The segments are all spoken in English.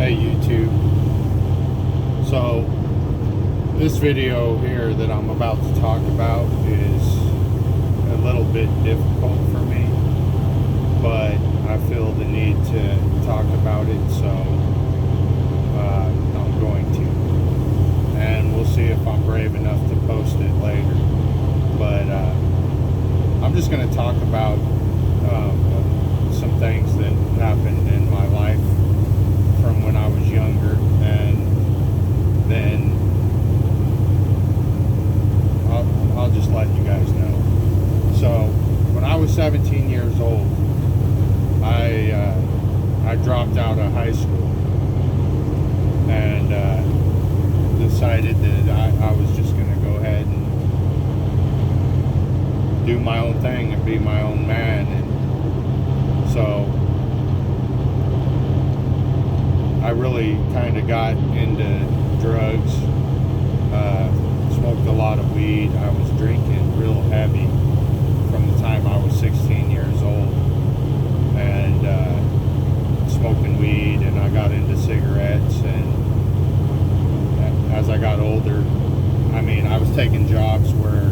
Hey YouTube. So this video here that I'm about to talk about is a little bit difficult for me, but I feel the need to talk about it, so I'm going to. And we'll see if I'm brave enough to post it later. But I'm just going to talk about some things that happened in my life from when I was younger, and then I'll just let you guys know. So when I was 17 years old, I dropped out of high school and decided that I was just going to go ahead and do my own thing and be my own man. And so I really kind of got into drugs, smoked a lot of weed. I was drinking real heavy from the time I was 16 years old, and smoking weed, and I got into cigarettes. And as I got older, I was taking jobs where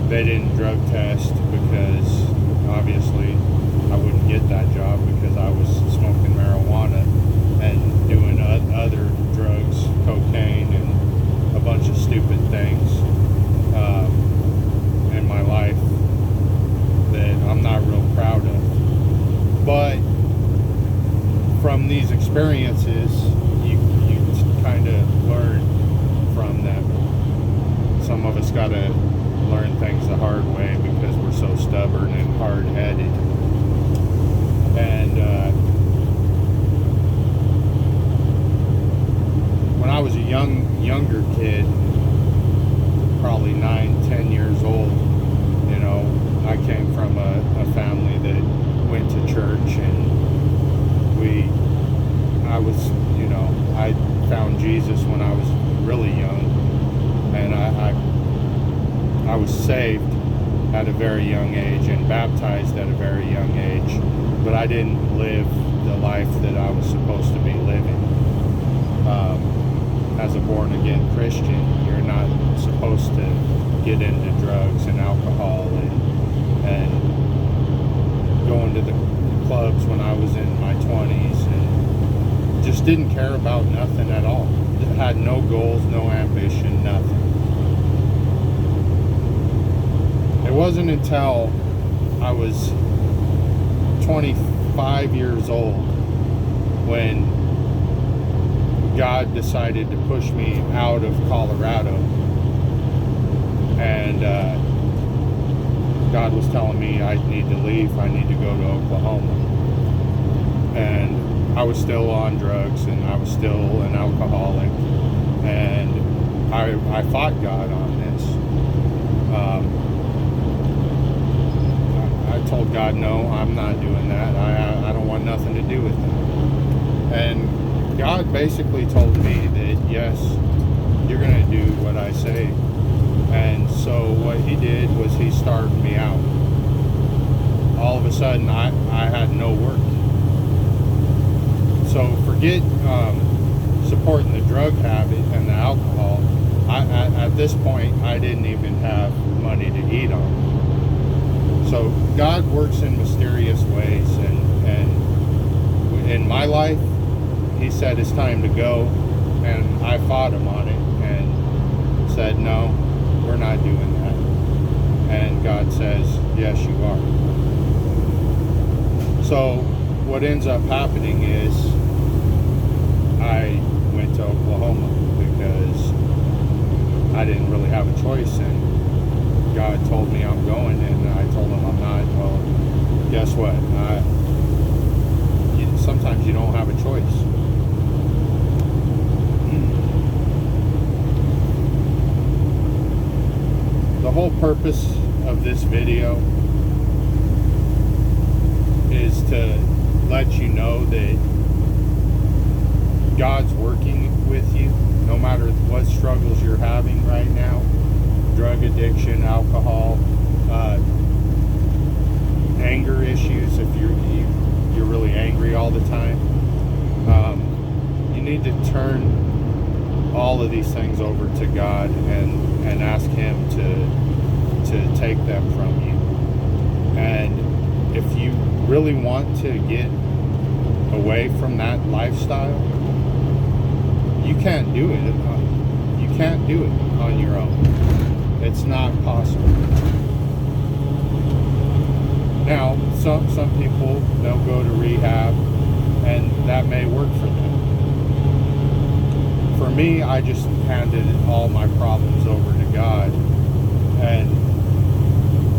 they didn't drug test, because obviously I wouldn't get that job because I was smoking marijuana and doing other drugs, cocaine, and a bunch of stupid things in my life that I'm not real proud of. But from these experiences, you kind of learn from them. Some of us got to learn things the hard way because we're so stubborn and hard-headed. And when I was a younger kid, probably 9-10 years old, I came from a family that went to church, and I found Jesus when I was really young, and I was saved at a very young age and baptized at a very young age, but I didn't live the life that I was supposed to be living. As a born-again Christian, you're not supposed to get into drugs and alcohol and going to the clubs when I was in my 20s, and just didn't care about nothing at all. Had no goals, no ambition, nothing. It wasn't until I was 25 years old when God decided to push me out of Colorado, and God was telling me I need to leave, I need to go to Oklahoma. And I was still on drugs, and I was still an alcoholic, and I fought God on this. I told God, no, I'm not doing that. I don't want nothing to do with that. And God basically told me that, yes, you're going to do what I say. And so what he did was he starved me out. All of a sudden, I had no work. So forget supporting the drug habit and the alcohol. At this point, I didn't even have money to eat on. So God works in mysterious ways, and in my life, he said it's time to go, and I fought him on it and said, no, we're not doing that. And God says, yes, you are. So what ends up happening is I went to Oklahoma because I didn't really have a choice, and God told me I'm going, and I told him I'm not. Well, guess what? Sometimes you don't have a choice. The whole purpose of this video is to let you know that God's working with you, no matter what struggles you're having right now. Drug addiction, alcohol, anger issues. If you're really angry all the time. You need to turn all of these things over to God and ask Him to take them from you. And if you really want to get away from that lifestyle, you can't do it. You can't do it on your own. It's not possible. Now, some people, they'll go to rehab, and that may work for them. For me, I just handed all my problems over to God, and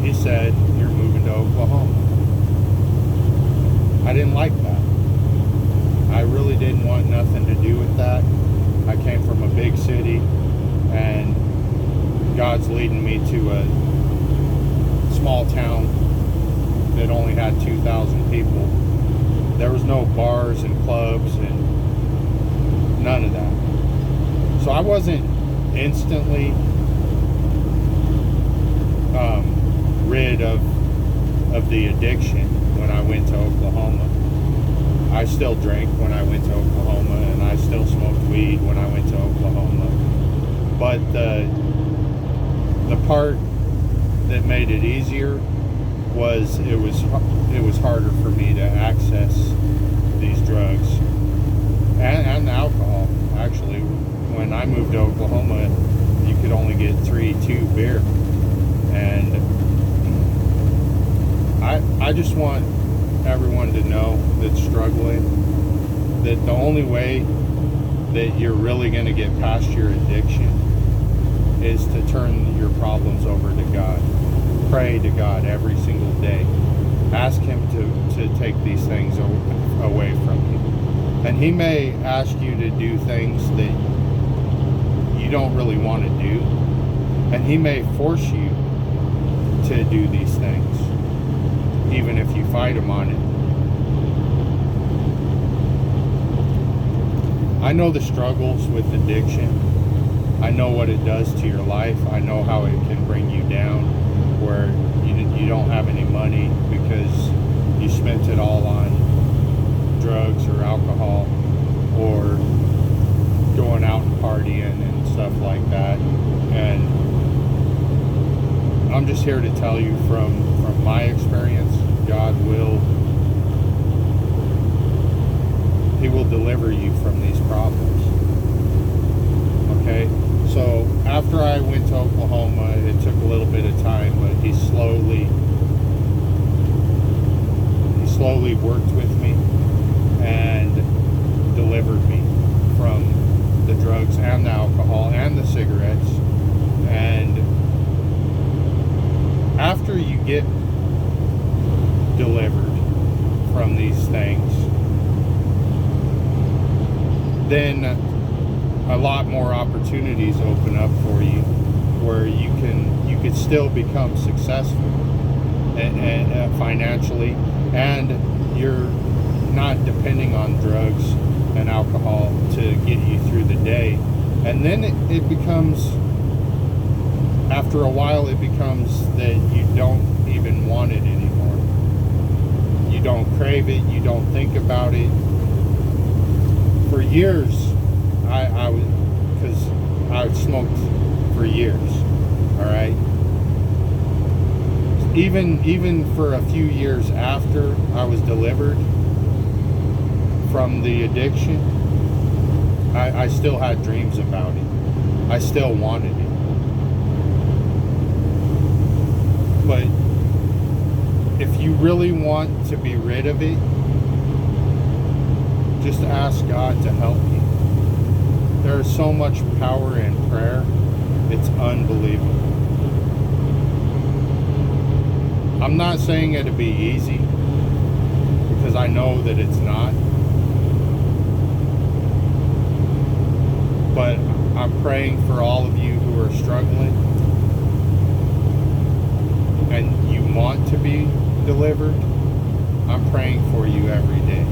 He said, "You're moving to Oklahoma." I didn't like that. I really didn't want nothing to do with that. I came from a big city, and God's leading me to a small town that only had 2,000 people. There was no bars and clubs and none of that. So I wasn't instantly rid of the addiction when I went to Oklahoma. I still drank when I went to Oklahoma, and I still smoked weed when I went to Oklahoma. But the part that made it easier was it was harder for me to access these drugs and the alcohol. Actually, when I moved to Oklahoma, you could only get 2 beer, and I just want everyone to know that's struggling that the only way that you're really going to get past your addiction is to turn your problems over to God. Pray to God every single day. Ask Him to take these things away from you. And He may ask you to do things that you don't really want to do. And He may force you to do these things, even if you fight Him on it. I know the struggles with addiction. I know what it does to your life. I know how it can bring you down, where you don't have any money because you spent it all on drugs or alcohol or going out and partying and stuff like that. And I'm just here to tell you from my experience, God He will deliver you from these problems. Okay? So after I went to Oklahoma, it took a little bit of time, but He slowly worked with me and delivered me from the drugs and the alcohol and the cigarettes. And after you get delivered from these things, then a lot more opportunities open up for you where you could still become successful and financially, and you're not depending on drugs and alcohol to get you through the day. And then it becomes, after a while, it becomes that you don't even want it anymore. You don't crave it, you don't think about it. For years, I smoked for years, all right? Even for a few years after I was delivered from the addiction, I still had dreams about it. I still wanted it. But if you really want to be rid of it, just ask God to help you. There is so much power in prayer. It's unbelievable. I'm not saying it'll be easy, because I know that it's not. But I'm praying for all of you who are struggling and you want to be delivered. I'm praying for you every day.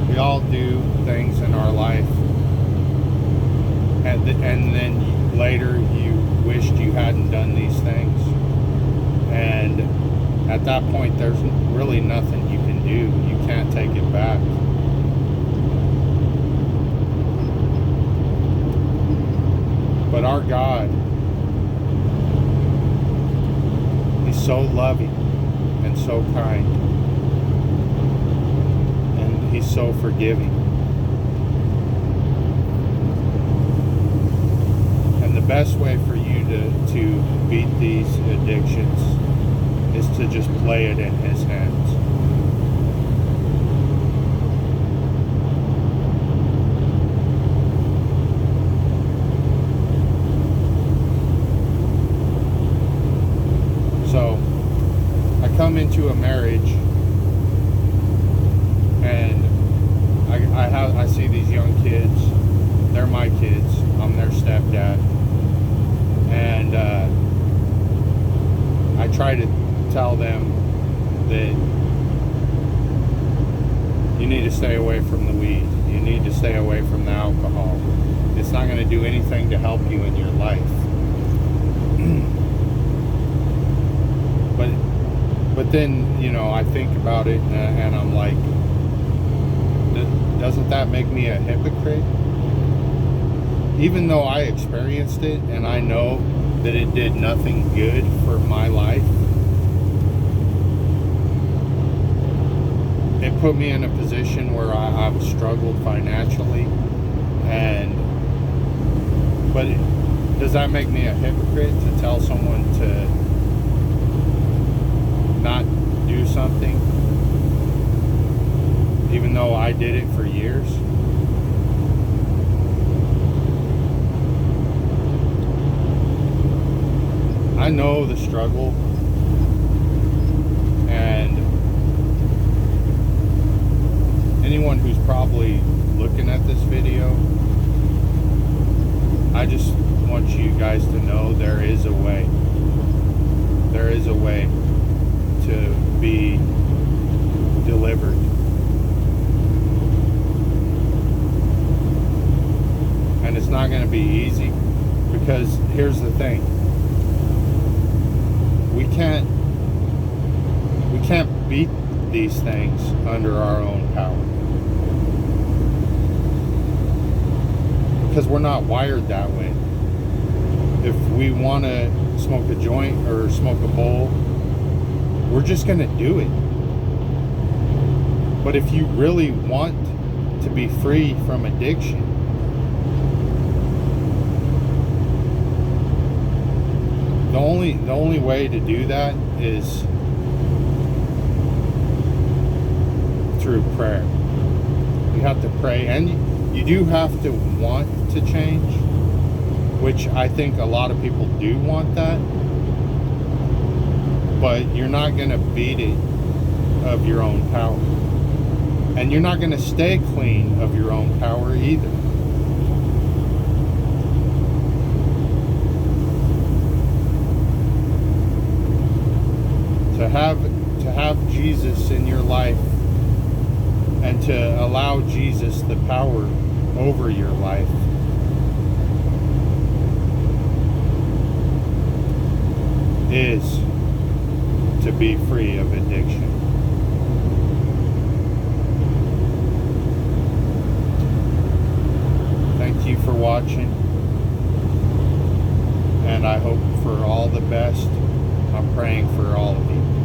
We all do do things in our life, and then later you wished you hadn't done these things, and at that point there's really nothing you can do. You can't take it back. But our God, He's so loving and so kind, and He's so forgiving. And the best way for you to beat these addictions is to just play it in His hands. So I come into a marriage, and I see these young kids. They're my kids. I'm their stepdad, and I try to tell them that you need to stay away from the weed. You need to stay away from the alcohol. It's not going to do anything to help you in your life. But then, you know, I think about it, and I'm like, doesn't that make me a hypocrite? Even though I experienced it and I know that it did nothing good for my life, it put me in a position where I've struggled financially, but does that make me a hypocrite to tell someone to not do something, even though I did it for years? I know the struggle, and anyone who's probably looking at this video, I just want you guys to know there is a way. There is a way to be delivered. And it's not going to be easy, because here's the thing. We can't beat these things under our own power, because we're not wired that way. If we want to smoke a joint or smoke a bowl, we're just going to do it. But if you really want to be free from addiction, the only way to do that is through prayer. You have to pray, and you do have to want to change, which I think a lot of people do want that. But you're not going to beat it of your own power. And you're not going to stay clean of your own power either. To have Jesus in your life, and to allow Jesus the power over your life, is to be free of addiction. Thank you for watching, and I hope for all the best. I'm praying for all of you.